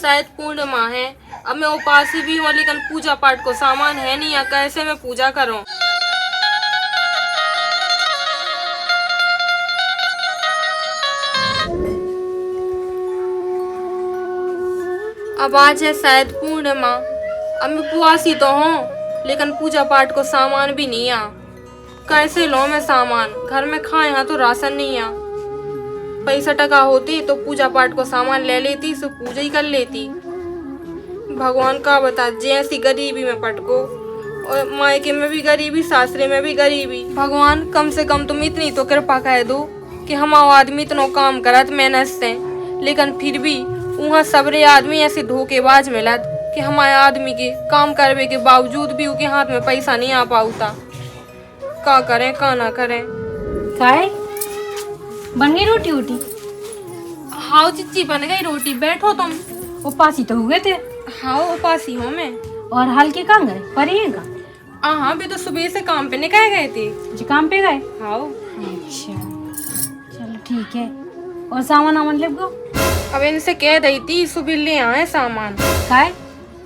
शायद पूर्णिमा है। अब मैं उपासी भी हूँ लेकिन पूजा पाठ को सामान है नहीं, या कैसे मैं पूजा करूँ। अब आज है शायद पूर्णिमा। अब मैं उपवासी तो हूँ लेकिन पूजा पाठ को सामान भी नहीं आ। कैसे लो मैं सामान, घर में खाए हाँ तो राशन नहीं आ। पैसा टका होती तो पूजा पाठ को सामान ले लेती, सो पूजा ही कर लेती। भगवान का बता, जैसी गरीबी में पटको, और मायके में भी गरीबी, सासरे में भी गरीबी। भगवान कम से कम तुम इतनी तो कृपा कह दो कि हमारा आदमी इतना काम करत मेहनत से, लेकिन फिर भी वहाँ सबरे आदमी ऐसे धोखेबाज मिलत कि हमारे आदमी के काम करने के बावजूद भी उनके हाथ में पैसा नहीं आ पाता। का करें का ना करें। काय बन गई रोटी वोटी? हाँ चिच्ची बन गई रोटी, बैठो तुम। उपासी तो हुए थे। हाँ उपासी हूँ मैं। और हल्के कहाँ गए? परेगा? हाँ भी तो सुबह से काम पे निकल गए थे। जी काम पे गए? हाँ। अच्छा चलो ठीक है। और सामान वामान ले गो? अब इनसे कह रही थी सुबह ले आए सामान। काय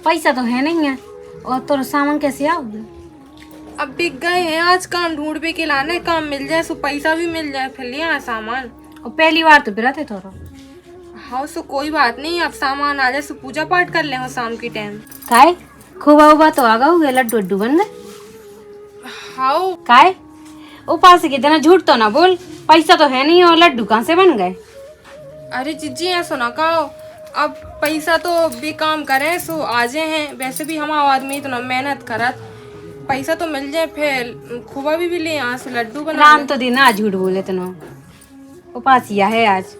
पैसा तो है नहीं है, और तो सामान कैसे आओगे? अब बिक गए हैं, आज काम ढूंढ पे के लाने, काम मिल जाए सो पैसा भी मिल जाए, फिर ले आए सामान। और पहली बार तो बिरा थे थोड़ा। हाँ सो कोई बात नहीं, अब सामान आ जाए सो पूजा पाठ कर ले हो शाम के टाइम। काय खोबा उबा तो आगा हुए, लड्डू वड्डू बन गए? हाँ। काय उपास के देना, झूठ तो ना बोल, पैसा तो है नहीं और लड्डू कहाँ से बन गए? अरे जीजी ऐसा ना कहो, अब पैसा तो भी काम करे सो आजे हैं, वैसे भी हमारा आदमी इतना मेहनत करत, पैसा तो मिल जाए, फिर खुबा भी ले यहाँ से लड्डू बना राम तो दिन आज झूठ बोले तना, उपासिया है आज।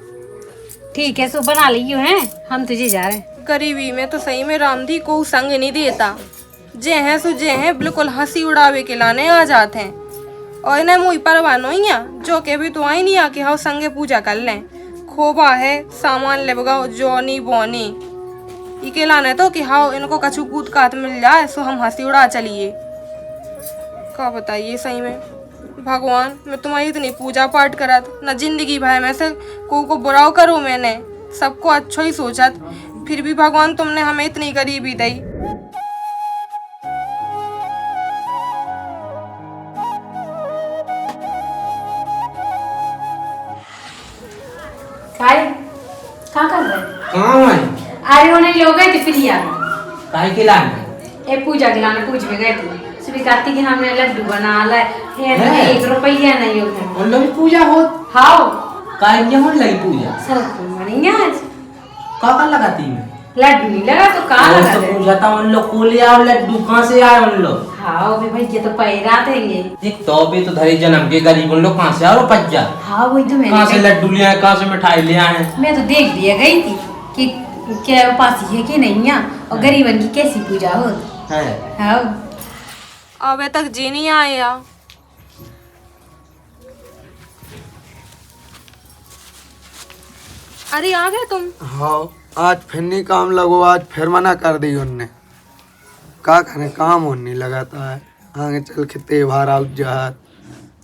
ठीक है सो बना लियो हैं, हम तुझे जा रहे हैं। गरीबी में तो सही में रामधी को संग नहीं देता, जे हैं सो जे हैं, बिल्कुल हंसी उड़ावे के लाने आ जाते हैं। और इन्हें मुँह परवाह नहीं है, जो के भी तो आई नहीं आके हाँ संगे पूजा कर लें। खोबा है सामान ले बगाओ जोनी बोनी इके लाने तो कि हाँ इनको कछू कूद काट मिल जाए सो हम हंसी उड़ा चलिए। क्या बताइए सही में भगवान, मैं तुम्हारी इतनी पूजा पाठ करत न जिंदगी भर में से को बुराव करो, मैंने सबको अच्छा ही सोचत, फिर भी भगवान तुमने हमें इतनी गरीबी दी। काय क्या कर रहे? कहाँ है? अरे होने लोग गए थे फिर यार। काय के लाने? ए पूजा के लाने पूछ में गए थे। सुबह कहती कि हमने लड्डू बना लाए है, है? 1 रुपया नहीं होगा। उन लोग पूजा हो? हाँ काय के होने लगी पूजा? सब बनी आज। का लगाती है? लड्डू नहीं लगा तो कहाँ लगा? तो पूजा था उन लोग को ले आओ, लड्डू कहाँ से आए उन लोग? हाँ भी भाई ये तो पैरा देंगे। एक तो भी तो धरी जन्म के गरीब उन लोग कहाँ से आओ पज्जा? हाँ वही तो कहाँ से लड्डू ले आए, कहाँ से मिठाई ले आए? मैं तो देख दिया गई थी कि क्या उपासी है कि नहीं है, और गरीबन की कैसी पूजा हो है। हाँ अब तक जी नहीं आया। अरे आ गए तुम? हाँ आज फिर नहीं काम लगो, आज फिर मना कर दी उनने। का करें, काम होने लगाता है, आगे चल के त्योहार आउट जहाज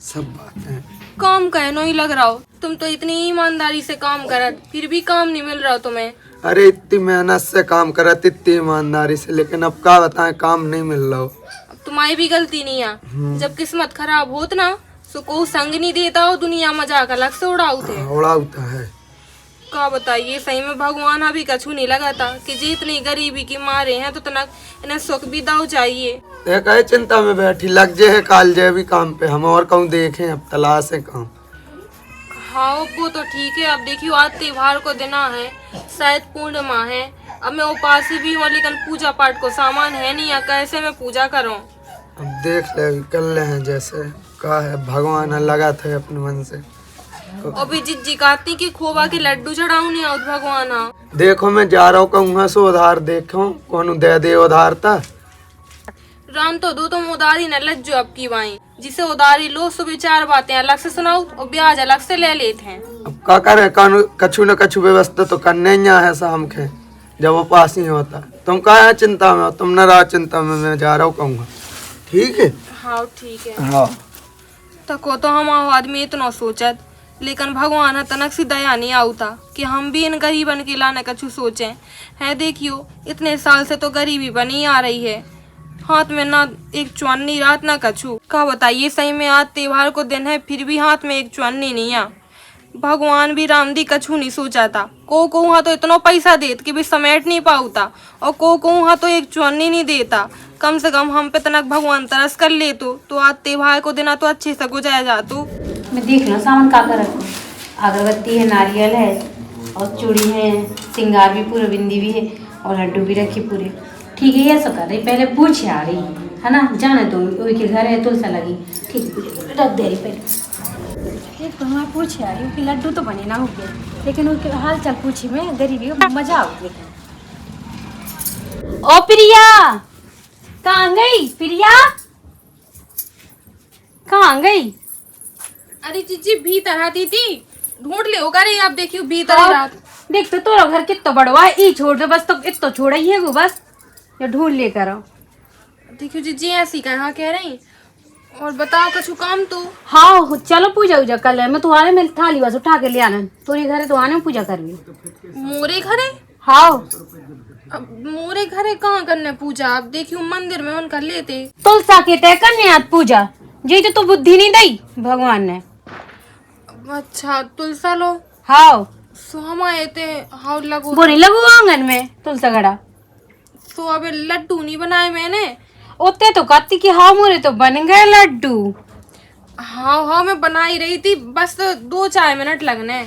सब बातें। काम कहनो ही लग रहा हो, तुम तो इतनी ईमानदारी से काम करत फिर भी काम नहीं मिल रहा तुम्हें। अरे इतनी मेहनत से काम करत, इतनी ईमानदारी से, लेकिन अब क्या बताएं काम नहीं मिल रहा। अब तुम्हारी भी गलती नहीं है, जब किस्मत खराब होत ना सो को संग नहीं देता हो, दुनिया मजाक अलग से उड़ाऊ थे। उड़ा होता है। का बताइए सही में भगवान अभी कछू नहीं लगाता कि जितनी गरीबी की मारे हैं तो तनक इन्हें सुख भी दाव चाहिए। एक है चिंता में बैठी, लग जे है काल जे भी काम पे, हम और कहूँ देखें अब तलाश है काम। हाँ वो तो ठीक है। अब देखियो आज त्योहार को दिना है, शायद पूर्णिमा है। अब मैं उपासी भी हूँ लेकिन पूजा पाठ को सामान है नहीं, या कैसे मैं पूजा करूँ। अब देख ले कर ले हैं जैसे का है, भगवान है लगा थे अपने मन से। अभी जिज्जी कहती कि खोबा के लड्डू चढ़ाऊ नहीं आउत भगवान। देखो मैं जा रहा हूँ, कहूँगा सो उधार देखो कौन दे दे उधार था। राम तो दो तुम उधारी न लज्जो अब की बाई, जिसे उधारी लो सो विचार बातें अलग से सुनाओ और ब्याज अलग से ले लेते हैं। अब का करे, कछु न कछु व्यवस्था तो करने ही है शाम के, जब वो पास ही होता। तुम का है चिंता में, तुम न रहा चिंता में, मैं जा रहा हूँ कहूँगा। ठीक है। हाँ ठीक है। हाँ तको तो हम आदमी इतना सोचत लेकिन भगवान है तनक सी दया नहीं आउता कि हम भी इन गरीबन के लाने कछु सोचें। है देखियो इतने साल से तो गरीबी बनी आ रही है, हाथ में ना एक चुन्नी रात ना कछु। का बताइए सही में आज त्योहार को दिन है फिर भी हाथ में एक चुन्नी नहीं आ। भगवान भी रामदी कछु नहीं सोचा था। को हाँ तो इतना पैसा देत कि भी समेट नहीं पाऊता, और को हाँ तो एक चुन्नी नहीं देता। कम से कम हम पे तनक भगवान तरस कर ले तो आज त्योहार को दिन तो अच्छे से गुजारा जातो। मैं देख लो सामान का कर रखूँ। अगरबत्ती है, नारियल है और चूड़ी है, श्रृंगार भी पूरा, बिंदी भी है और लड्डू भी रखे पूरे। ठीक है, ये सब कर रही। पहले पूछ आ रही है ना, जाने दो, वही के घर है तुलसा लगी। ठीक है, रख दे रही पहले। एक तो हमारे पूछे आ रही हूँ कि लड्डू तो बने ना हो गए, लेकिन उनके हाल चाल पूछी में गरीबी मजा आओ। लेकिन ओ प्रिया, कहाँ गई प्रिया, कहाँ गई? अरे जीजी भीतर आती थी, ढूंढ ले होगा रे। आप देखियो भीतर रात देख तो तोरा घर कितना बड़वा है, ई छोड़ दे बस, तो इतना छोड़ा ही है वो बस, या ढूंढ लेकर आओ। देखियो जीजी ऐसी कहाँ कह रही। और बताओ कछु काम तो। हाँ चलो पूजा उजा कर ले, मैं तुम्हारे में थाली बस उठा के ले आना, तोरे घरे तो आने पूजा कर ली। मोरे घरे? हाँ अब मोरे घरे कहाँ करने पूजा? आप देखियो मंदिर में उनका लेते। तुलसा के तय करने आज पूजा, जी तो बुद्धि नहीं दी भगवान ने। अच्छा तुलसा लो। हाँ सो हम आए थे, हाँ लगो बोरी लगू आंगन में तुलसा गड़ा। सो अबे लड्डू नहीं बनाए मैंने। उतने तो कहती कि हाँ मोरे तो बन गए लड्डू। हाँ मैं बना ही रही थी, बस 2-4 मिनट लगने।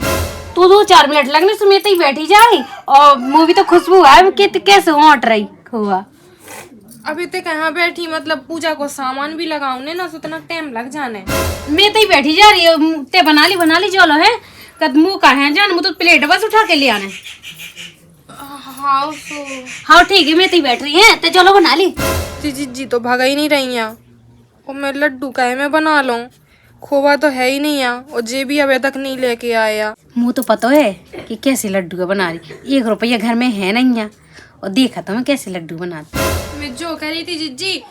तू 2-4 मिनट लगने से मैं तो ही बैठी जा रही, और मूवी तो खुशबू है कैसे हट रही हुआ। अभी तक कहाँ बैठी, मतलब पूजा को सामान भी लगाऊने ना, तो इतना टाइम लग जाने। मैं तो ही बैठी जा रही हूँ, ते बना ली चलो है कद मुँह का है जान, मुँह तो प्लेट बस उठा के ले आने। हाँ सो हाँ ठीक है, मैं तो ही बैठ रही है, तो चलो बना ली। जी तो भागा ही नहीं रही हैं। और मैं लड्डू काहे में बना लूं, खोवा तो है ही नहीं है, और जे भी अभी तक नहीं लेके आया। मुँह तो पता है कि कैसे लड्डू का बना रही, 1 रुपया घर में है नहीं है, और देखा तो मैं कैसे लड्डू बनाती। मैं जो कह रही थी जीजी,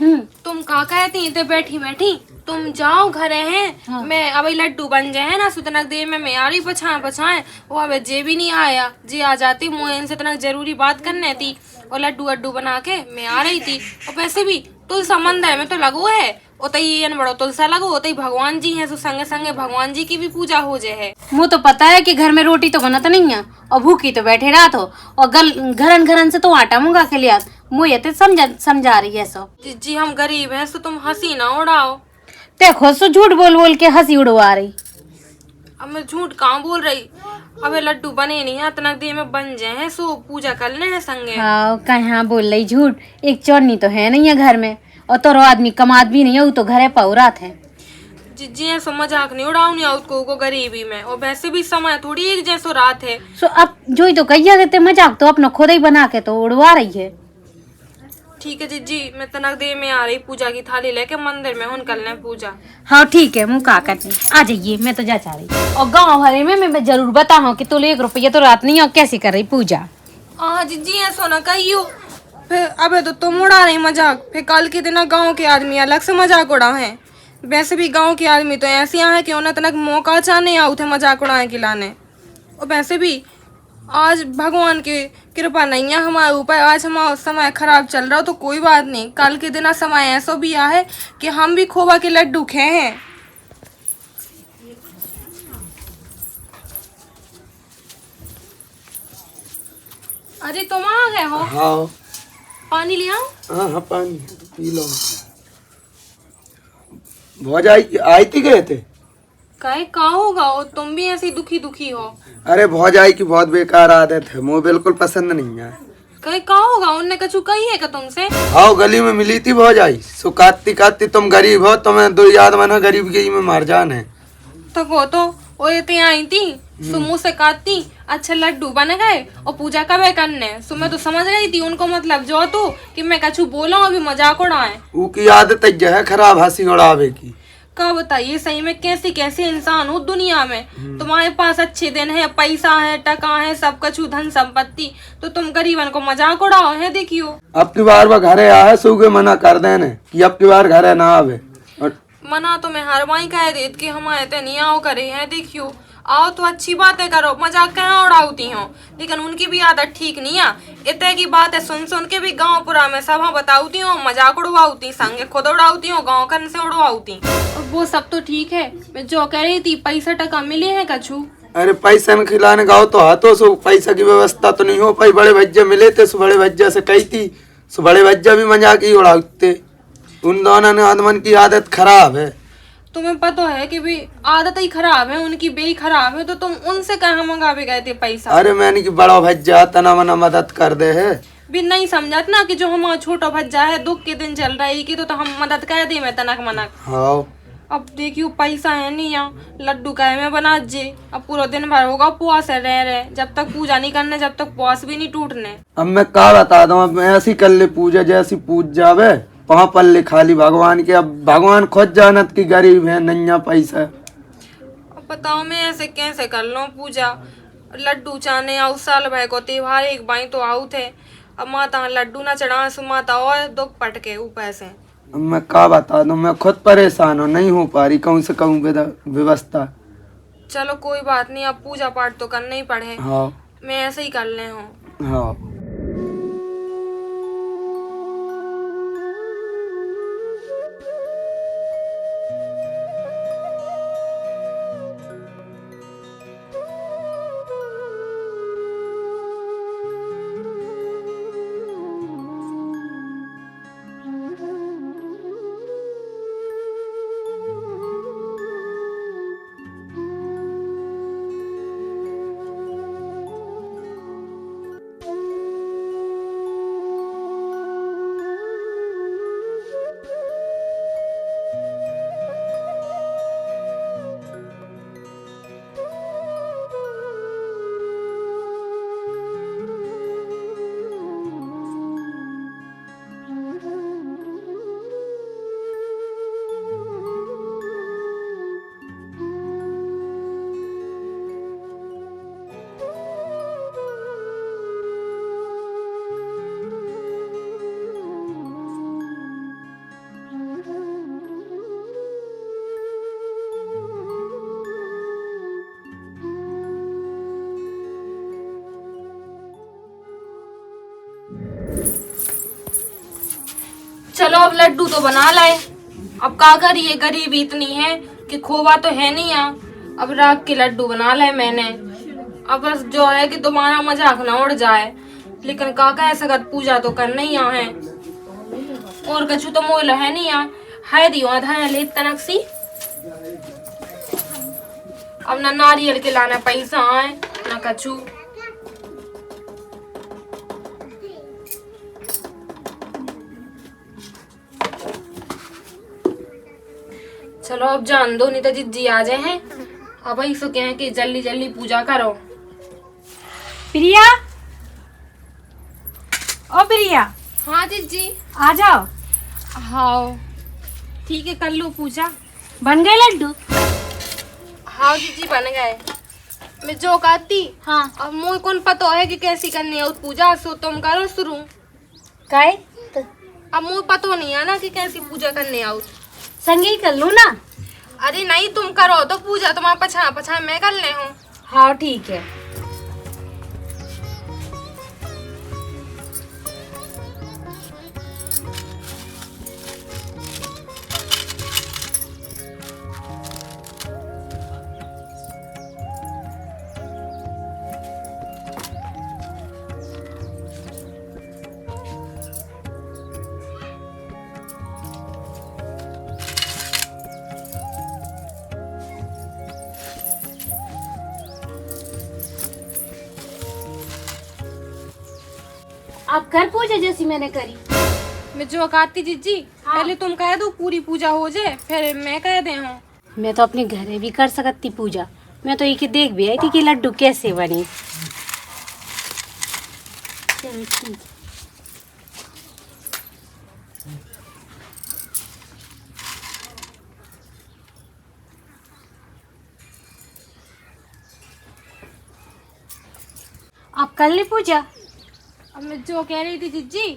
तुम का कहती थे बैठी तुम जाओ घरे हैं। हाँ। मैं अभी लड्डू बन जाए ना, सुतनक देर में मैं आ रही पछाए वो अबे जे भी नहीं आया। जे आ जाती मुझे इनसे इतना जरूरी बात करने थी, और लड्डू बना के मैं आ रही थी। और वैसे भी तुलसा मंदिर में तो लगो है, उतई बड़ो तुलसा लगो, उतई भगवान जी हैं, तो संगे संगे भगवान जी की भी पूजा हो जाए है। मुँह तो पता है कि घर में रोटी तो बनता नहीं है, और भूखी तो बैठे रात हो, और घरन से तो आटा मुंगा के लिया। मुझे तो समझा रही है सब। जी हम गरीब हैं, तो तुम हंसी ना उड़ाओ। देखो सो झूठ बोल के हंसी उड़वा रही। अब मैं झूठ कहाँ बोल रही, अबे लड्डू बने नहीं है, इतना देर में बन जाए हैं, सो पूजा कर ले हैं संगे। हाँ कहाँ बोल रही झूठ, एक चौनी तो है नहीं है घर में, और तो आदमी कमात भी नहीं है, वो तो घरे पौरात है। जी ऐसो मजाक नहीं उड़ाओ नहीं आउट को गरीबी में, और वैसे भी समय थोड़ी एक जैसो रात है। सो अब जो ही तो कहिया कहते मजाक तो अपना खुद ही बना के तो उड़वा रही है। ठीक है जी मैं तनक देर में आ रही, पूजा की थाली लेके मंदिर में उन कर लें पूजा। हाँ ठीक है, मुँह का करनी आ जाइए, मैं तो जा चाह रही। और गाँव भरे में मैं जरूर बताऊँ कि तुले 1 रुपया तो रात नहीं, और कैसे कर रही पूजा। हाँ जी ऐसो ना कहियो, फिर अबे तो तुम उड़ा रही मजाक, फिर कल के दिन गाँव के आदमी अलग से मजाक उड़ा है। वैसे भी गाँव के आदमी तो ऐसे यहाँ है कि उन्हें तनक मौका चाहने आऊ थे मजाक उड़ाए के लाने। और वैसे भी आज भगवान की कृपा नहीं है हमारे ऊपर, आज हमारा समय खराब चल रहा हो तो कोई बात नहीं, कल के दिन समय ऐसा भी आ है कि हम भी खोवा के लड्डू खाए हैं। अरे तुम आ गए हो? हाँ पानी ले आओ। हाँ पानी है तो पी लो। भौज आई थी गए थे? कहे का होगा, और तुम भी ऐसी दुखी हो। अरे भौजाई की बहुत बेकार आदत है, मुझे बिल्कुल पसंद नहीं है। कहे का होगा, उनने कछु कही है का तुमसे? हाँ गली में मिली थी भौजाई, सो काती तुम गरीब हो, तुम्हें दो याद मना गरीब की में मार जान है। तो वो तो वो ये आई थी, सो मुँह से काटती अच्छा लड्डू बन गए और पूजा कब करने। सो मैं तो समझ रही थी उनको मतलब जो तो कि मैं कछु बोला अभी मजाक उड़ाए। वो की आदत है खराब हंसी उड़ावे की। का बताइए सही में कैसे इंसान हो दुनिया में। तुम्हारे पास अच्छे दिन है, पैसा है, टका है, सब कछु धन संपत्ति, तो तुम गरीबन को मजाक उड़ाओ है। देखियो अब की बार वह घरे आए सूखे मना कर देने कि अब की बार घरे ना आवे। मना तो मैं हर बाई कह देत कि हम आए थे नहीं आओ करे हैं। देखियो आओ तो अच्छी बातें करो, मजाक कहाँ उड़ाती हो। लेकिन उनकी भी आदत ठीक नहीं है। इतने की बात है सुन सुन के भी गांव पुरा में सब बताऊती हूँ, मजाक उड़वाती, संगे खुद उड़ाती हूँ, गाँव कन से उड़वाती। और वो सब तो ठीक है, मैं जो कह रही थी पैसा टका मिले हैं कछु? अरे पैसा न खिलाने गाओ तो हाथों से पैसा की व्यवस्था तो नहीं हो पाई। बड़े भज्जा मिले थे, सो बड़े भज्जा से कही थी, सो बड़े भज्जा भी मजाक ही उड़ाते। उन दोनों ने आदमन की आदत खराब है। तुम्हें पता है कि भी आदत ही खराब है उनकी, बेई खराब है, तो तुम उनसे कहाँ मंगावे गए थे पैसा? अरे मैंने की बड़ा भज्जा तना मना मदद कर दे है। भी नहीं समझत ना कि जो हमारा छोटा भज्जा है दुख के दिन चल रही की, तो हम मदद कर दे में तनक मनक। हाँ अब देखियो पैसा है नहीं यहाँ, लड्डू कहे में बना जे। अब पूरा दिन भर होगा उपवास है रह रहे, जब तक पूजा नहीं करने जब तक उपवास भी नहीं टूटने। अब मैं क्या बता दूं, अब ऐसी कर ले पूजा जैसी पूज जावे वहां पर ले खाली भगवान के। अब भगवान खुद जानत की गरीब है, नैया पैसा। अब बताओ मैं ऐसे कैसे कर लूं पूजा? लड्डू चाने आउ साल भर को त्योहार एक बाई तो आउ थे। अब माता लड्डू ना चढ़ा सु माता और दुख पटके ऊपर से। अब मैं क्या बता दूं, मैं खुद परेशान हूँ, नहीं हो पा रही कहूँ से कहूँ व्यवस्था। चलो कोई बात नहीं, अब पूजा पाठ तो करना ही पड़े। हाँ मैं ऐसे ही कर ले हूँ। हाँ। चलो अब लड्डू तो बना लाए। अब का करिए, गरीबी इतनी है कि खोवा तो है नहीं यहाँ। अब राख के लड्डू बना लाए मैंने। अब बस जो है कि तुम्हारा मजाक ना उड़ जाए। लेकिन काका ऐसा कर पूजा तो करना ही यहाँ है। और कछु तो मोल है नहीं यहाँ है दियो आधा ले तनक सी। अब ना नारियल के लाना पैसा है ना कछु। चलो अब जान दो, नहीं तो जिज्जी आ जाए हैं। अब ऐसा कहें कि जल्दी जल्दी पूजा करो। प्रिया, ओ प्रिया। हाँ जिज्जी आ जाओ। हाँ ठीक है, कर लो पूजा। बन गए लड्डू? हाँ जिज्जी बन गए। मैं जो कहती हाँ। अब मुझे कौन पता है कि कैसी करनी है उस पूजा, सो तुम करो शुरू। काय अब मुझे पता नहीं है ना कि कैसी पूजा करनी है। संगे ही कर लूँ ना? अरे नहीं, तुम करो तो पूजा, तुम्हारा पछा पछा मैं कर ले हूँ। हाँ ठीक है। आप कर पूजा जैसी मैंने करी। मैं जो कहती जिज्जी हाँ। पहले तुम कह दो पूरी पूजा हो जाए फिर मैं कह दे हूँ। मैं तो अपने घरे भी कर सकती पूजा। मैं तो एक देख भी आई थी कि लड्डू कैसे बनी। चलो ठीक। आप कर ले पूजा। अब मैं जो कह रही थी जिज्जी,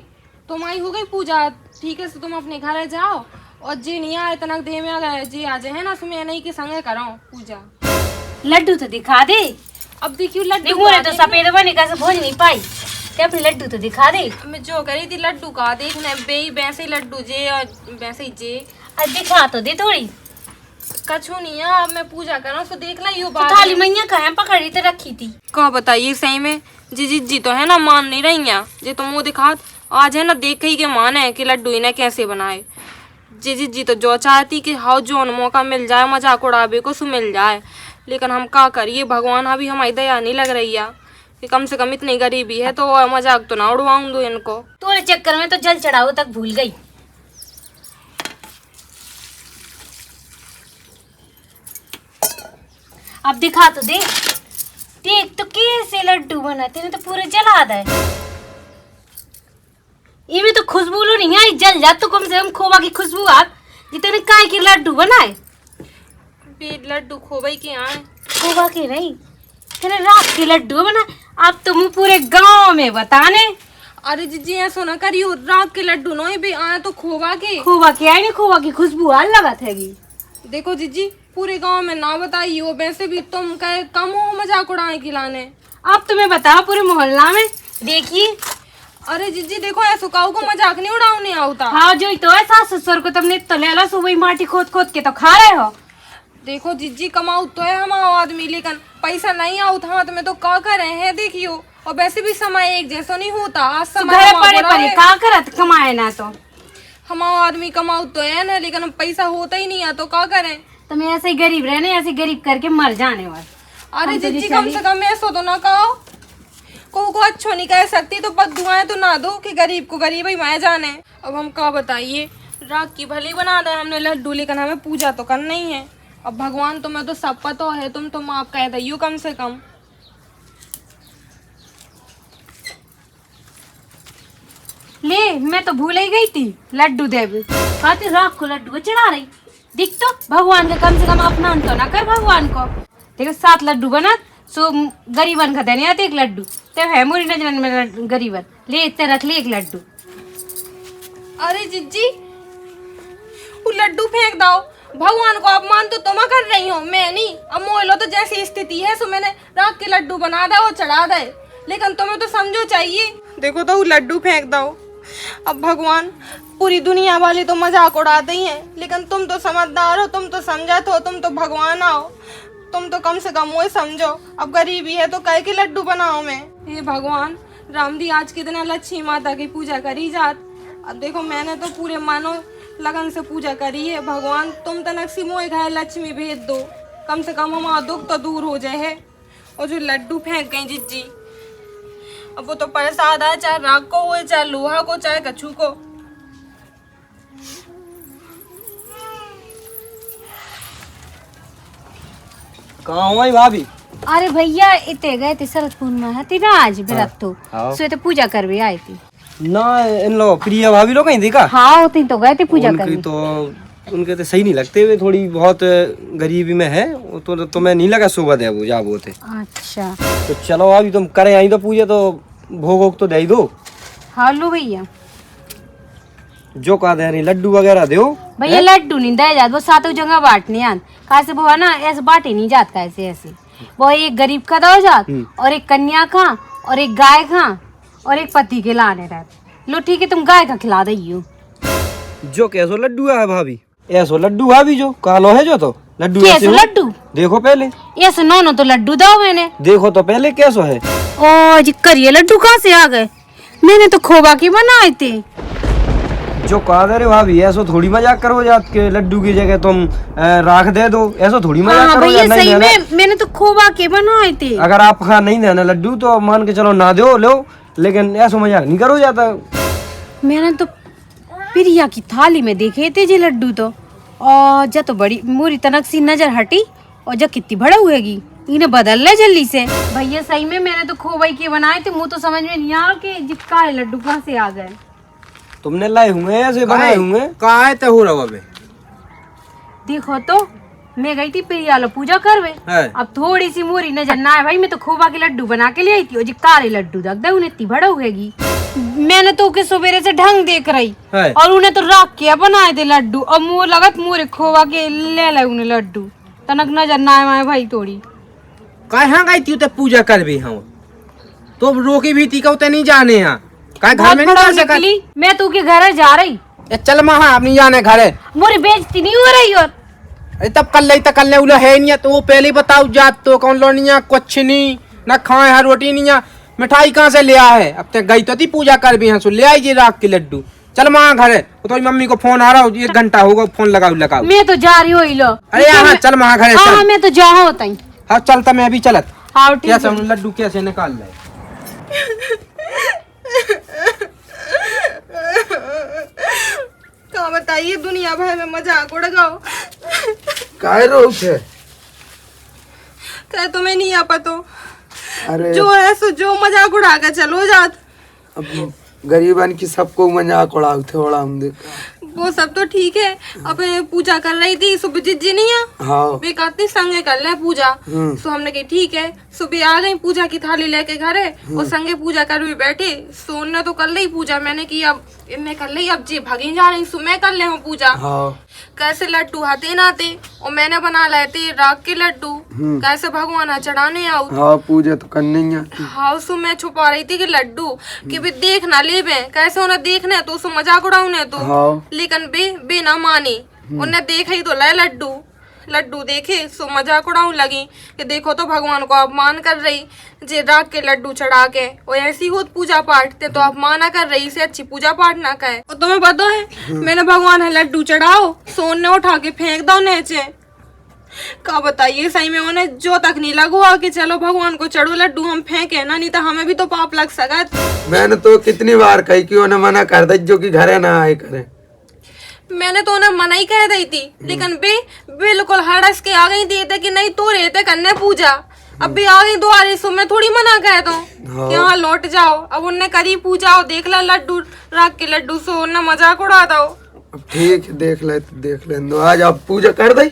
तुम्हारी हो गई पूजा ठीक है, तो तुम अपने घर जाओ। और जी नहीं आए तनक दे में अगर जी आ जाए है ना, तो मैं नहीं के संगे कराऊं पूजा। लड्डू तो दिखा दे। अब देखियो लड्डू देखो तो सफेद बने कैसे भोज नहीं पाई, क्या अपने लड्डू तो दिखा दे। मैं जो करी थी लड्डू का देखना बे वैसे ही लड्डू जे और वैसे ही जे आज दिखा तो दे थोड़ी। कछु नहीं है, अब मैं पूजा कर रहा हूँ, उसको देखना ही हो तो बात थाली मैया कहाँ पकड़ी तो रखी थी। कहा बताइए सही में जी तो है ना मान नहीं रही हैं जे तो मुँह दिखा आज है ना देख ही के मान है कि लड्डू इन्हें कैसे बनाए। जी तो जो चाहती कि हाउ जोन मौका मिल जाए मजाक उड़ावे को सु मिल जाए, लेकिन हम क्या करिए भगवान अभी हमारी दया नहीं लग रही है कि कम से कम इतनी गरीबी है तो मजाक तो ना उड़वाऊं दो इनको। तोरे चक्कर में तो जल चढ़ाओ तक भूल गई। अब दिखा तो दे, देख तो कैसे लड्डू बना, तेने तो पूरे जला दे। इनमें तो खुशबू लो नहीं आई, जल जा तो कम से कम खोवा की खुशबू आ जितने काय के लड्डू बनाए। बे लड्डू खोबई के आए खोवा के नहीं, तेने रात के लड्डू बनाए। अब तुम पूरे गांव में बताने। अरे जीजी ऐसा ना करियो, रात के लड्डू नहीं भी आए तो खोवा के आए नहीं, खोवा की खुशबू आ लगा थेगी। देखो जीजी पूरे गांव में ना बताइए, वैसे भी तुम कहे कम हो मजाक उड़ाए खिलाने। अब तुम्हें बताओ पूरे मोहल्ला में देखिए। अरे जीजी देखो ऐसा काऊ को मजाक नहीं उड़ाने आता। हाँ जो तो है सास ससुर को तुमने तो ले लो, सुबह माटी खोद खोद के तो खा रहे हो। देखो जीजी कमाऊ तो है हमारा आदमी, लेकिन पैसा नहीं आउत हाथ में तो का करे हैं देखियो। और वैसे भी समय एक जैसा नहीं होता, आज समय पड़े पड़े का करत कमाए ना तो हमारा आदमी कमाऊ तो है ना, लेकिन पैसा होता ही नहीं है तो का करें। तुम्हें ऐसे ही गरीब रहने, ऐसे गरीब करके मर जाने वाले। अरे जीजी कम से कम ऐसा तो ना कहो, को अच्छो नहीं कह सकती तो बददुआएं तो ना दो कि गरीब को गरीब ही मैं जाने। अब हम क्या बताइए, राख की भली बना दे हमने लड्डू, लेकिन हमें पूजा तो करना ही है। अब भगवान तुम्हें तो सब पता है, तुम तो माफ कह दियो कम से कम। ले मैं तो भूल ही गई थी लड्डू देवी, खाती राख को लड्डू चढ़ा रही। दिख तो भगवान का कम से कम अपमान तो ना कर भगवान को। देखो 7 लड्डू बना सो गरीबन का देने आते एक लड्डू ते है मोरी नजर में गरीबन ले इतने रख ले एक लड्डू। अरे जीजी वो लड्डू फेंक दो, भगवान को अपमान तो तुम कर रही हो, मैं नहीं। अब मोलो तो जैसी स्थिति है सो मैंने राख के लड्डू बना दे और चढ़ा दे, लेकिन तुम्हें तो समझो चाहिए। देखो तो वो लड्डू फेंक दो। अब भगवान पूरी दुनिया वाले तो मजाक उड़ाते ही हैं, लेकिन तुम तो समझदार हो, तुम तो समझत हो, तुम तो भगवान आओ, तुम तो कम से कम वो समझो। अब गरीबी है तो कह के लड्डू बनाओ मैं। हे भगवान रामदी आज के दिन लक्ष्मी माता की पूजा करी जात। अब देखो मैंने तो पूरे मानो लगन से पूजा करी है, भगवान तुम तो नक्सी मोह घाय लक्ष्मी भेज दो, कम से कम हमारा दुख तो दूर हो जाए है। और जो लड्डू फेंक गई जीजी, अब वो तो प्रसाद है, चाहे राग को हो चाहे लोहा को चाहे कछू को। कहाँ हुआ भाभी? अरे भैया इतने गए थे शरद पूर्णिमा थी ना आज व्रत तो सो तो पूजा करवे आई थी ना। इन लोग प्रिया भाभी लोग कहीं देखा? हाँ होती तो गए थे पूजा करने। तो उनके तो सही नहीं लगते हुए, थोड़ी बहुत गरीबी में है वो तो तुम्हें नहीं लगा शोभा दे वो जा वो थे। अच्छा तो चलो अभी तुम करें आई तो पूजा तो भोग वोग तो दे ही दो। हाँ लो भैया जो कहा दे रही लड्डू वगैरह दो भैया। लड्डू नहीं दे जात, वो सातों जगह बांटने आन कैसे वो है ना, ऐसे बांटे नहीं जात कैसे ऐसे। वो एक गरीब का दो जात और एक कन्या का और एक गाय का और एक पति के लाने रहते। लो ठीक है तुम गाय का खिला दइयो। जो कैसो लड्डू है भाभी, ऐसो लड्डू भाभी जो कालो है जो तो लड्डू कैसो लड्डू देखो पहले, ऐसे नो तो लड्डू दो मैंने देखो तो पहले कैसो है। ओ जी करिए लड्डू कहाँ से आ गए, मैंने तो खोबा के बनाए थे। जो कहा दे रहे भाभी ऐसो थोड़ी मजाक करो जात के लड्डू की जगह तुम राख दे दो, ऐसो थोड़ी मजाक करो भैया नहीं सही में मैंने तो खोबा के बनाए थे। अगर आप खा नहीं देना लड्डू तो मान के चलो ना दो लो, लेकिन ऐसो मजाक नहीं करो जाता। मैंने तो प्रिया की थाली में देखे थे जी लड्डू तो, और जब तो बड़ी मोरी तनक सी नजर हटी और जब कितनी बड़ा हुएगी इन्हें बदल ले जल्दी से। भैया सही में मैंने तो खोबाई के बनाए थे, मुँह तो समझ में नहीं आया कि जिसका है लड्डू कहाँ से आ गए। तुमने लाए होंगे ऐसे बनाए होंगे कहाँ है हो रहा अबे? देखो तो मैं गई थी प्रिया लो पूजा करवे, अब थोड़ी सी मोरी नजर ना है भाई, मैं तो खोबा के लड्डू बना के ले आई थी और जी काले लड्डू रख दे उन्हें इतनी बड़ा हुएगी। मैंने तो के सवेरे से ढंग देख रही और उन्हें तो रख के बनाए थे लड्डू और मुँह लगत मोरे खोबा के ले उन्हें लड्डू तनक नजर ना आए भाई थोड़ी। कहाँ गई थी तो पूजा कर भी हम तो रोकी भी थी कहते नहीं जाने यहाँ कहीं घर बहुत में नहीं बड़ा जा सका निकली, मैं तू के घर जा रही, ए, चल महा अपनी जाने घर है मोरी बेइज्जती नहीं हो रही। और अरे तब कल नहीं तो कल नहीं उला है नहीं तो वो पहले ही बताओ जात तो कौन लोनिया कुछ नहीं न खाए है रोटी नहीं है मिठाई कहाँ से ले आए अब तक गई तो थी पूजा कर भी यहाँ ले आई जी राख के लड्डू चल माँ घर है तो मम्मी को फोन आ रहा हो 1 घंटा होगा फोन लगाओ मैं तो जा रही हो लो। अरे यहाँ चल माँ घर है हाँ चल मैं तो जा होता ही। हाँ चलता मैं अभी चलत हाँ ठीक कैसे है। लड्डू कैसे निकाल रहे क्या बताइए दुनिया भर में मजाक उड़ाओ। काय रोक है? कह तुम्हें नहीं आ पतो अरे जो है सो जो मजाक उड़ा के चलो जात। अब गरीबन की सबको मजाक उड़ाते उड़ाऊं देखा। वो सब तो ठीक है। अब पूजा कर रही थी सुबह जी नहीं है हाँ वे कहती संगे कर ले पूजा। सो हमने कही ठीक है। सुबह आ गई पूजा की थाली लेके घरे और संगे पूजा कर भी बैठे। सो उनने तो कर ली पूजा मैंने की अब इनने कर ली अब जी भगी जा रही सो मैं कर ले हूँ पूजा। हाँ कैसे लड्डू हाथे नाते और मैंने बना लाए थे राग के लड्डू कैसे भगवान चढ़ाने आऊ। हाँ पूजा तो करनी ही आती। हाँ सो मैं छुपा रही थी कि लड्डू कि भी देख ना ले बे कैसे उन्हें देखने तो सो मजाक उड़ाऊने तो हाँ लेकिन बे ना मानी उन्हें देखा ही तो लाए लड्डू देखे सो मजाक उड़ाऊ लगी कि देखो तो भगवान को अपमान कर रही जे राग के लड्डू चढ़ा के और ऐसी हो पूजा पाठ ते तो अपमान कर रही से अच्छी पूजा पाठ ना कहे। और तुम्हें पता है मैंने भगवान है लड्डू चढ़ाओ सोन ने उठा के फेंक दो नीचे। क्या बताइए सही में उन्हें जो तक नहीं लगुआ कि चलो भगवान को चढ़ो लड्डू हम फेंके ना नहीं तो हमें भी तो पाप लग सकत। मैंने तो कितनी बार कही कि उन्हें मना कर दे जो कि घरे ना आए करे। मैंने तो उन्हें मना ही कह दी थी लेकिन बे बिल्कुल हड़स के आ गई थी कि नहीं तो रहते करने पूजा। अब भी आ गई दोबारा सो मैं थोड़ी मना कह दो कि हाँ लौट जाओ। अब उनने करी पूजा और देख ला लड्डू राख के लड्डू सो उन्हें मजाक उड़ा दो। ठीक है देख ले दो आज आप पूजा कर दे।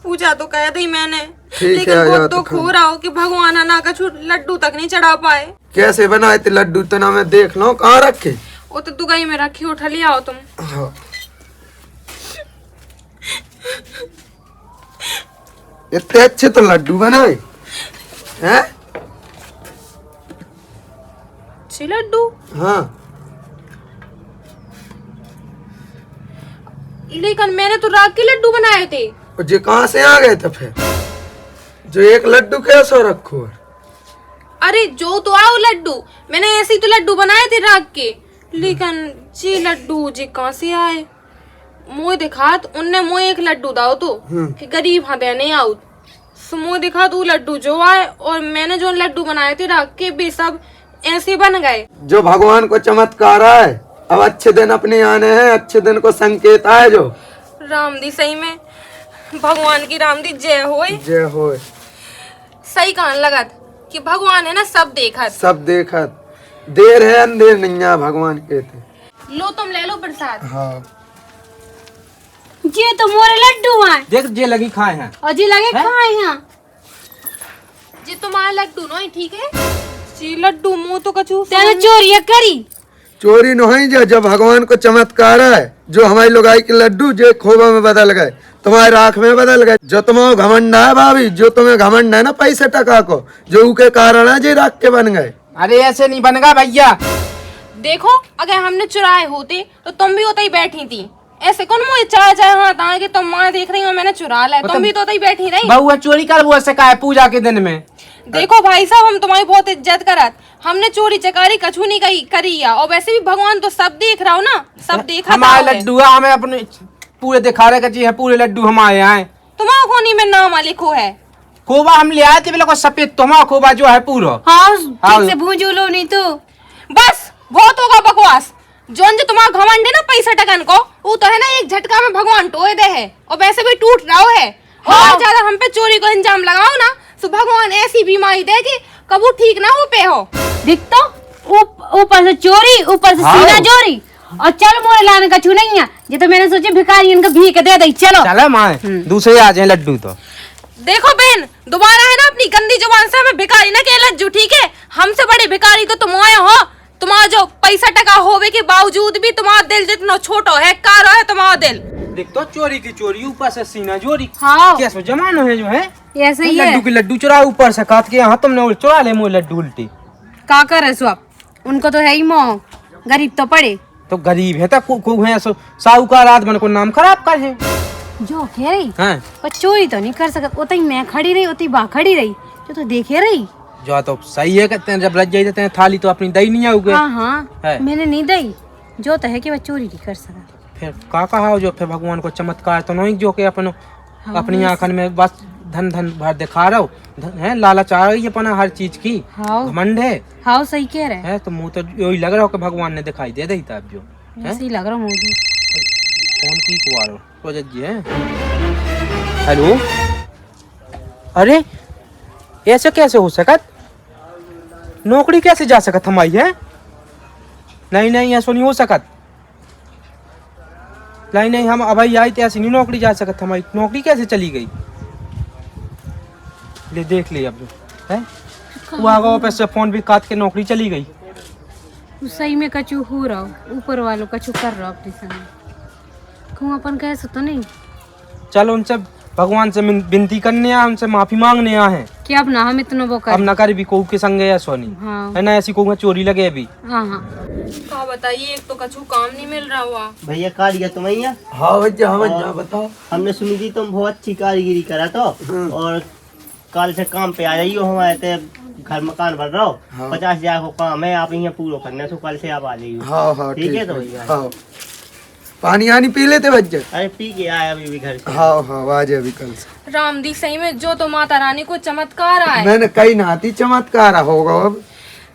पूजा तो कह दी मैंने ठीक लेकिन है, बहुत या तो तो खो रहा हो कि भगवान ना कछु लड्डू तक नहीं चढ़ा पाए। कैसे बनाए थे लड्डू तो ना मैं देख लो कहाँ रखे। वो तो दुगाई में रखी उठा लिया हो तुम। हाँ इतने अच्छे तो लड्डू बनाए हैं। अच्छे लड्डू हाँ लेकिन मैंने तो राग के लड्डू बनाए थे। और जे कहाँ से आ गए थे फिर जो एक लड्डू कैसे रखो है? अरे जो तो आओ लड्डू मैंने ऐसे ही तो लड्डू बनाए थे राग के लेकिन जी लड्डू जी कहाँ से आए मुँह दिखात उनने मुँह एक लड्डू दाओ तो कि गरीब हाँ देने आओ सो मुँह दिखा तू लड्डू जो आए और मैंने जो लड्डू बनाए थे राग के भी सब ऐसे बन गए। जो भगवान को चमत्कार है अब अच्छे दिन अपने आने हैं अच्छे दिन को संकेत आए जो राम दी सही में भगवान की राम दी जय होए। सही कहन लगत कि भगवान है ना सब देखत देर है अंधेर नहीं है भगवान कहते। लो तुम ले लो प्रसाद। हाँ ये तो मोरे लड्डू हैं देख जे लगी खाए हैं और जी लगे खाए हैं। जी तुम्हारा लड्डू नो ठीक है जी लड्डू मुँह तो कछु तेरे चोरी करी चोरी नहीं जो भगवान को चमत्कार है जो हमारी लुगाई के लड्डू जो खोबा में बदल गए तुम्हारे राख में बदल गए। जो तुम्हें घमंड है भाभी जो तुम्हें घमंड है ना पैसे टका को जो के कारण है जो राख के बन गए। अरे ऐसे नहीं बनेगा भैया। देखो अगर हमने चुराए होते तो तुम भी होता ही बैठी थी ऐसे कौन मुझे चाहे हाथ आगे तुम माँ देख रही हो मैंने चुरा लाया तुम भी तो होता ही बैठी रही। बहुआ चोरी कर वो ऐसे का पूजा के दिन में। देखो भाई साहब हम तुम्हारी बहुत इज्जत करत हमने चोरी चकारी कछु नहीं करी और वैसे भी भगवान तो सब देख रहा हो ना सब देखा हमारे लड्डू है हमें अपने पूरे दिखा रहे कच्ची है पूरे लड्डू हमारे आए तुम्हारा खोनी में नाम लिखो है खोबा हम ले आए थे बिल्कुल सफेद तुम्हारा खोबा जो है पूरा। हाँ ठीक से भूंजो लो नहीं तो बस बहुत होगा बकवास। जोन जो तुम्हारा घमंड है ना पैसा टकन को वो तो है ना एक झटका में भगवान टोए दे है और वैसे भी टूट रहा है और ज्यादा हम पे चोरी को इंजाम लगाओ ना तो भगवान ऐसी बीमारी दे कि कबू ठीक ना हो पे हो। दिख तो ऊपर से चोरी ऊपर से सीना चोरी और चल मोरे लाने का छू नहीं है ये तो मैंने सोचे भिखारी इनका भीख दे दे चलो चलो माँ दूसरे आ जाए लड्डू तो। देखो बहन दोबारा है ना अपनी गंदी जुबान से हमें भिखारी ना कह लज्जू ठीक है हमसे बड़े भिखारी तो तुम आए हो। तुम्हारा जो पैसा टका होवे के बावजूद भी तुम्हारा दिल जितना छोटो है कारो है तुम्हारा दिल देख तो चोरी की चोरी, ऊपर से सीना चोरी। हाँ कैसे जमानो है जो है, ऐसे ही है। लड्डू के लड्डू चुरा ऊपर से काट के, हाँ तुमने चुरा ले मोए लड्डू उल्टी। का करे सो आप, उनको तो है ही मोह, गरीब तो पड़े। तो गरीब है तो को है सो साहूकार आदमी को नाम खराब कर है। जो कह रही हैं पर चोरी तो नहीं कर सकत, उतई मैं खड़ी रही, उतई बा खड़ी रही, जो तो देखे रही। जो तो सही है, कहते हैं जब लग जाए देते हैं थाली तो अपनी दही नहीं आओगे। हाँ हाँ है। मैंने नहीं दई, जो तो है कि वह चोरी नहीं कर सकत। फिर का कहा जो फिर भगवान को चमत्कार तो नहीं जो के अपन अपनी आंखन में बस धन धन भर दिखा रहा हो है, लालच आ रही है अपना हर चीज की, हाँ घमंड है। हाँ सही कह रहे है तो मुंह तो यही लग रहा हो कि भगवान ने दिखाई दे दी तब जो है। ऐसे ही लग रहा मुझे। कौन की कुआरो प्रोजेक्ट जी है। हेलो, अरे ऐसे कैसे हो सकत, नौकरी कैसे जा सकत हमारी है। नहीं नहीं ऐसा नहीं हो सकत, नहीं नहीं हम अभी आई तो ऐसी नहीं नौकरी जा सकत, हमारी नौकरी कैसे चली गई। ले देख ली अब है, वो आगा पैसे फोन भी काट के नौकरी चली गई। सही में कचू हो रहा हो, ऊपर वालों कचू कर रहा हो अपने संग, कहूँ अपन कैसे तो नहीं। चलो उनसे भगवान से विनती करने आ, उनसे माफी मांगने आ है कि अब ना हम इतना वो कर। अब न कर भी को के संग है सोनी हाँ है ना, ऐसी को चोरी लगे अभी। हाँ हाँ का बताइए, एक तो कछु काम नहीं मिल रहा हुआ। भैया कारीगर तुम ही हैं? हाँ भैया, हाँ भैया बताओ। हमने सुनी थी तुम बहुत अच्छी कारीगरी करा तो, और कल से काम पे आ जाइयो, हमारे ते घर मकान बन रहा हो। हाँ। 50,000 को काम है, आप यहाँ पूरा करना है, तो कल से आप आ जाइयो। हाँ हाँ ठीक है तो भैया। हाँ, पानी आनी पी लेते भैया। अरे पी के आए अभी भी घर से। हाँ हाँ आज अभी कल से राम दी सही में जो तो माता रानी को चमत्कार आए। मैंने कई नाती चमत्कार होगा अब।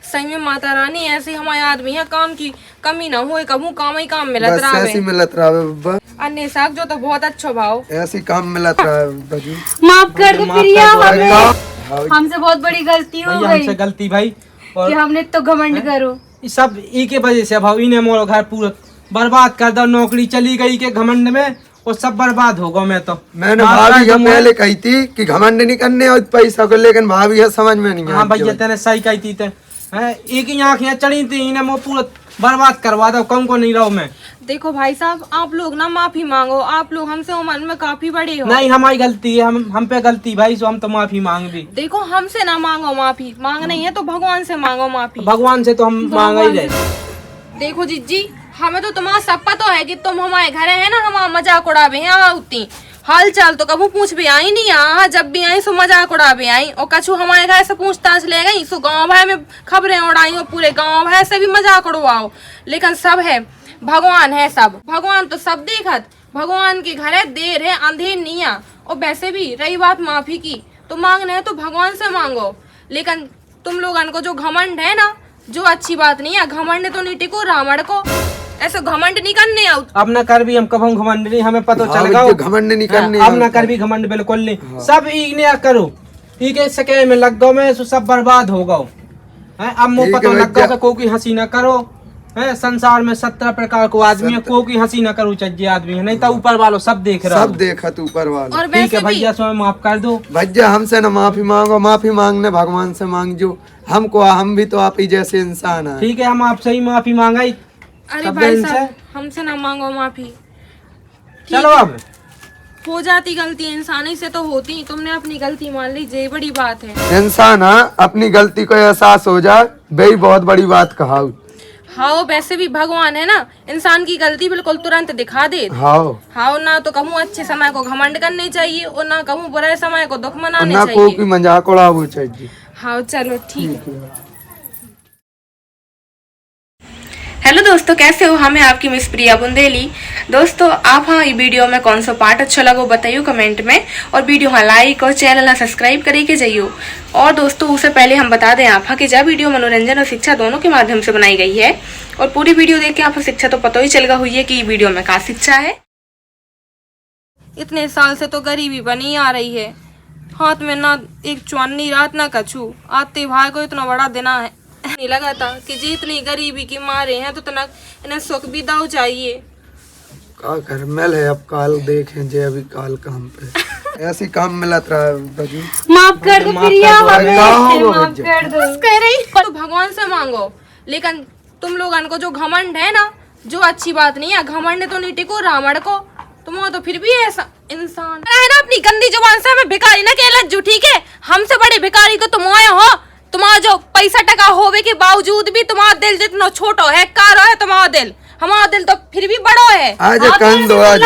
सही में माता रानी ऐसे हमारे आदमी है, काम की कमी ना हो, कभू काम ही काम मिलत बस ऐसी रहे। मिलत रहा है बब्बा, अन्य साग जो तो बहुत अच्छा भाव। ऐसी काम मिलत रहा है बजी। माफ कर दो प्रिया, हमें हाँ, हमसे बहुत बड़ी गलती हो भैया गई हमसे गलती भाई, कि और हमने तो घमंड करो। ये सब ई के वजह से भाव इन्हें मोर घर पूरा बर्बाद कर दो, नौकरी चली गई के घमंड में और सब बर्बाद होगा। मैं तो मैंने मार भाभी कर को दूंगा। पहले कही थी कि घमंड नहीं करने और पैसा को, लेकिन भाभी है समझ में नहीं हाँ भैया आई। तेने सही कही थी ते हैं, एक ही आँखें चढ़ी थी इन्हें वो पूरा बर्बाद करवा दो, कम को नहीं रहो मैं। देखो भाई साहब, आप लोग ना माफी मांगो, आप लोग हमसे उम्र में काफी बड़े हो। नहीं हमारी गलती है, हम पे गलती भाई, सो हम तो माफी मांग भी। देखो हमसे ना मांगो माफी, मांग नहीं है तो भगवान से मांगो माफी। भगवान से तो हम मांग ही रहे। देखो जिज्जी, हमें तो तुम्हारा सब पता है कि तुम हमारे घर है ना, हमारा मजाक उड़ावे हैं यहाँ उतनी। हाल चाल तो कभी पूछ भी आई नहीं यहाँ, जब भी आई सो मजाक उड़ावे आई, और कछु हमारे घर से पूछताछ ले गई सो गाँव भाई में खबरें उड़ाई, और पूरे गाँव भाई से भी मजाक उड़वाओ। लेकिन सब है, भगवान है सब, भगवान तो सब देखत, भगवान के घर है, देर है अंधेर नहीं आ। और वैसे भी रही बात माफी की, तो मांगना है तो भगवान से मांगो, लेकिन तुम लोगन को जो घमंड है ना, जो अच्छी बात नहीं है। घमंड तो नहीं टिको रावण को, ऐसे घमंड नहीं करने आओ। अब न कर भी हम कब हम घमंड नहीं, हमें पता हाँ चल भैया, गया घमंड नहीं करने अब न कर भी घमंड बिल्कुल नहीं। सब इग्ने करो, ठीक है सके में लग गो में सो सब बर्बाद हो गो है। अब मुँह ठीक है पता लग भैया। गो को की हंसी न करो है। संसार में 17 प्रकार को आदमी है, को की हंसी न करो चज्जे आदमी है, नहीं तो ऊपर वालों सब देख रहा सब देखा तू ऊपर वाला। और ठीक है वैसे भी भैया, सो माफ कर दो। भैया हमसे ना माफी मांगो, माफी मांगने भगवान से मांग जो हमको, हम भी तो आप ही जैसे इंसान हैं। ठीक है हम आपसे ही माफी मांगाई। अरे सब भाई दिन साहब, से? हमसे ना मांगो माफी। चलो अब हो जाती गलती, इंसानी से तो होती, तुमने अपनी गलती मान ली, ये बड़ी बात है। इंसान अपनी गलती को एहसास हो जाए, वही बहुत बड़ी बात कहा। हाँ वैसे भी भगवान है ना, इंसान की गलती बिल्कुल तुरंत दिखा दे। हाँ, हाँ ना तो कहूँ अच्छे समय को घमंड करने चाहिए, और ना कहूँ बुरे समय को दुख मनाने ना को की चाहिए। मजाक उड़ावो चाहिए। हाँ चलो ठीक है। हेलो दोस्तों, कैसे हो? हमें आपकी मिस प्रिया बुंदेली। दोस्तों आप हाँ ये वीडियो में कौन सा पार्ट अच्छा लगा बताइयो कमेंट में, और वीडियो हाँ लाइक और चैनल ना सब्सक्राइब करे के जाइयो। और दोस्तों उससे पहले हम बता दें आप कि जब वीडियो मनोरंजन और शिक्षा दोनों के माध्यम से बनाई गई है, और पूरी वीडियो देख के आपको शिक्षा तो पता ही चल हुई है कि वीडियो में क्या शिक्षा है। इतने साल से तो गरीबी बनी आ रही है, हाथ में ना एक चौन्नी रात ना कछू, आते भाई को इतना बड़ा देना है। नहीं लगा था कि जितनी गरीबी की मारे हैं तो इतना इन्हें सुख भी दाव चाहिए। का कर मेल है, अब काल देखें जे अभी काल काम पे ऐसी काम मिलत रहा है बजी। माफ कर दो प्रिया, हमें माफ कर दो। कह रही तो भगवान से मांगो, लेकिन तुम लोगन को जो घमंड है ना, जो अच्छी बात नहीं है। घमंड तो नहीं टिको रावण को, तुम्हारा तो फिर भी ऐसा इंसान है ना, अपनी गंदी जुबान से हमें भिखारी ना कह लज्जू, ठीक है? हमसे बड़े भिखारी को तुम आए हो। तुम्हारा जो पैसा टका होवे के बावजूद भी तुम्हारा दिल जितना छोटो है, कारो है तुम्हारा दिल, हमारा दिल तो फिर भी बड़ो है। आज कंद हो आज